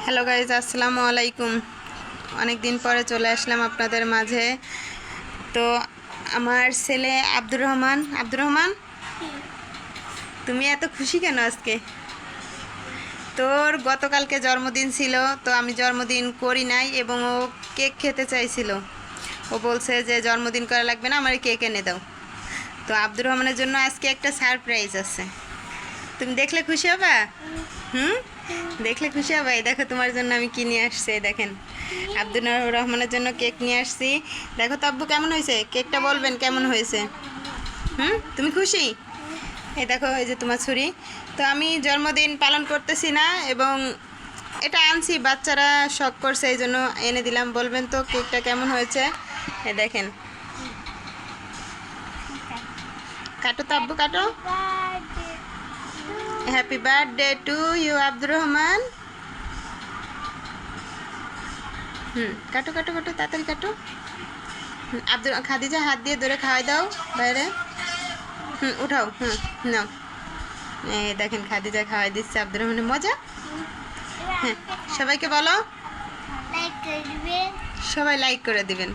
Hello guys, আসসালামু আলাইকুম। অনেক দিন পরে চলে আসলাম আপনাদের মাঝে। তো আমার ছেলে আব্দুর রহমান, তুমি এত খুশি কেন আজকে? তোর গতকালকে জন্মদিন ছিল, তো আমি জন্মদিন করি নাই এবং ও কেক খেতে চাইছিল। ও বলছে যে জন্মদিন করা লাগবে না, আমার কেক এনে দাও। তো আব্দুর রহমানের জন্য আজকে একটা সারপ্রাইজ আছে। তুমি দেখলে খুশি হবা? হুম, দেখলে খুশি হবে। এই দেখো তোমার জন্য আমি কি নিয়ে আসছি। এই দেখেন, আব্দুর রহমানের জন্য কেক নিয়ে আসছি। দেখো তো আব্বু, কেমন হয়েছে কেকটা? বলবেন কেমন হয়েছে। তুমি খুশি? এই দেখো, এই যে তোমার ছুরি। তো আমি জন্মদিন পালন করতেছি না, এবং এটা আনছি, বাচ্চারা শখ করছে এই জন্য এনে দিলাম। বলবেন তো কেকটা কেমন হয়েছে? এই দেখেন, কাটো তো আব্বু, কাটো। Happy birthday to you Abdur Rahman. কাটো কাটো কাটো, তাড়াতাড়ি কাটো। খাদিজা, হাত দিয়ে ধরে খাওয়াই দাও বাইরে। উঠাও। নাও। এই দেখেন, খাদিজা খাওয়াই দিচ্ছে আব্দুর রহমানের। মজা। হ্যাঁ, সবাইকে বলো, সবাই লাইক করে দিবেন।